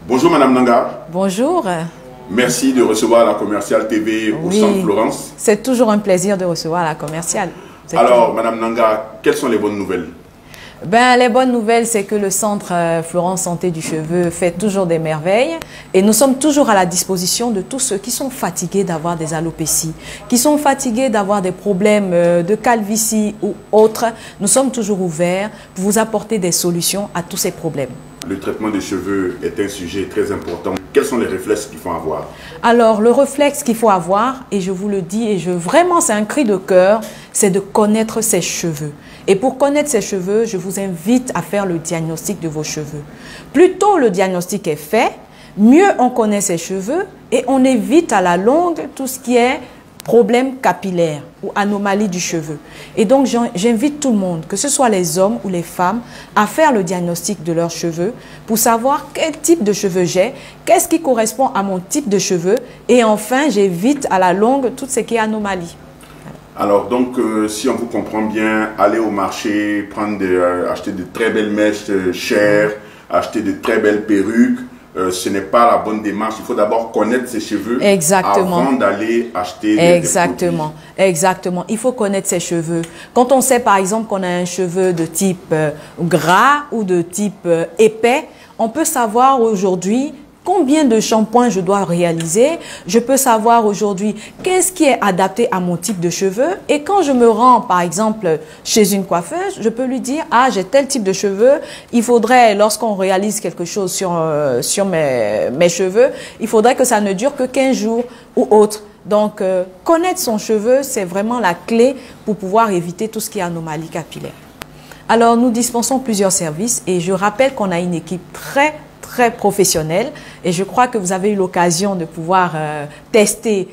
Bonjour Madame Nanga. Bonjour. Merci de recevoir la Commerciale TV au Centre Florence. C'est toujours un plaisir de recevoir la Commerciale. Alors Madame Nanga, quelles sont les bonnes nouvelles? Les bonnes nouvelles, c'est que le Centre Florence Santé du Cheveu fait toujours des merveilles et nous sommes toujours à la disposition de tous ceux qui sont fatigués d'avoir des alopécies, qui sont fatigués d'avoir des problèmes de calvitie ou autres. Nous sommes toujours ouverts pour vous apporter des solutions à tous ces problèmes. Le traitement des cheveux est un sujet très important. Quels sont les réflexes qu'il faut avoir? Alors, le réflexe qu'il faut avoir, et je vous le dis, et vraiment c'est un cri de cœur, c'est de connaître ses cheveux. Et pour connaître ses cheveux, je vous invite à faire le diagnostic de vos cheveux. Plus tôt le diagnostic est fait, mieux on connaît ses cheveux et on évite à la longue tout ce qui est problème capillaire ou anomalie du cheveu. Et donc, j'invite tout le monde, que ce soit les hommes ou les femmes, à faire le diagnostic de leurs cheveux pour savoir quel type de cheveux j'ai, qu'est-ce qui correspond à mon type de cheveux et enfin, j'évite à la longue tout ce qui est anomalie. Alors donc, si on vous comprend bien, aller au marché, acheter de très belles mèches chères, acheter de très belles perruques, ce n'est pas la bonne démarche. Il faut d'abord connaître ses cheveux avant d'aller acheter des produits. Exactement. Il faut connaître ses cheveux. Quand on sait par exemple qu'on a un cheveu de type gras ou de type épais, on peut savoir aujourd'hui combien de shampoings je dois réaliser. Je peux savoir aujourd'hui qu'est-ce qui est adapté à mon type de cheveux. Et quand je me rends, par exemple, chez une coiffeuse, je peux lui dire, ah, j'ai tel type de cheveux. Il faudrait, lorsqu'on réalise quelque chose sur mes cheveux, il faudrait que ça ne dure que 15 jours ou autre. Donc, connaître son cheveu, c'est vraiment la clé pour pouvoir éviter tout ce qui est anomalie capillaire. Alors, nous dispensons plusieurs services et je rappelle qu'on a une équipe très professionnel et je crois que vous avez eu l'occasion de pouvoir tester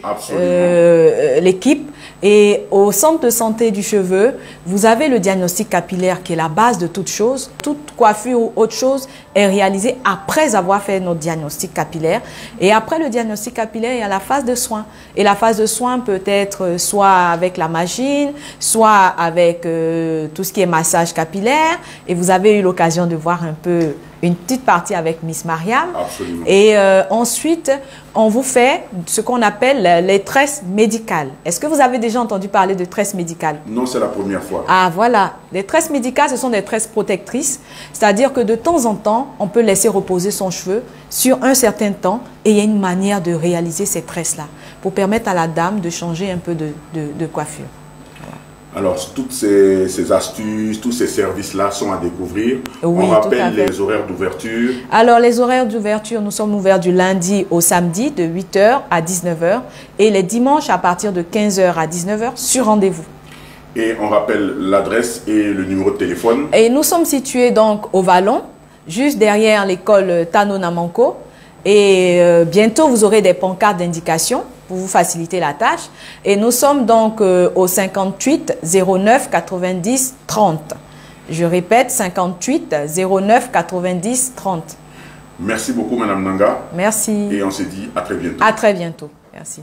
l'équipe. Et au centre de santé du cheveu, vous avez le diagnostic capillaire qui est la base de toute chose. Toute coiffure ou autre chose est réalisée après avoir fait notre diagnostic capillaire. Et après le diagnostic capillaire, il y a la phase de soins. Et la phase de soins peut être soit avec la machine, soit avec tout ce qui est massage capillaire. Et vous avez eu l'occasion de voir un peu une petite partie avec Miss Mariam. Absolument. Et ensuite, on vous fait ce qu'on appelle les tresses médicales. Est-ce que vous avez déjà entendu parler de tresses médicales? Non, c'est la première fois. Ah, voilà. Les tresses médicales, ce sont des tresses protectrices. C'est-à-dire que de temps en temps, on peut laisser reposer son cheveu sur un certain temps et il y a une manière de réaliser ces tresses-là pour permettre à la dame de changer un peu de coiffure. Alors, toutes ces astuces, tous ces services-là sont à découvrir. Oui, on rappelle les horaires d'ouverture. Alors, les horaires d'ouverture, nous sommes ouverts du lundi au samedi de 8 h à 19 h et les dimanches à partir de 15 h à 19 h sur rendez-vous. Et on rappelle l'adresse et le numéro de téléphone. Et nous sommes situés donc au Vallon, juste derrière l'école Tano Namanko. Et bientôt, vous aurez des pancartes d'indication pour vous faciliter la tâche. Et nous sommes donc au 58 09 90 30. Je répète, 58 09 90 30. Merci beaucoup, Madame Nanga. Merci. Et on se dit à très bientôt. À très bientôt. Merci.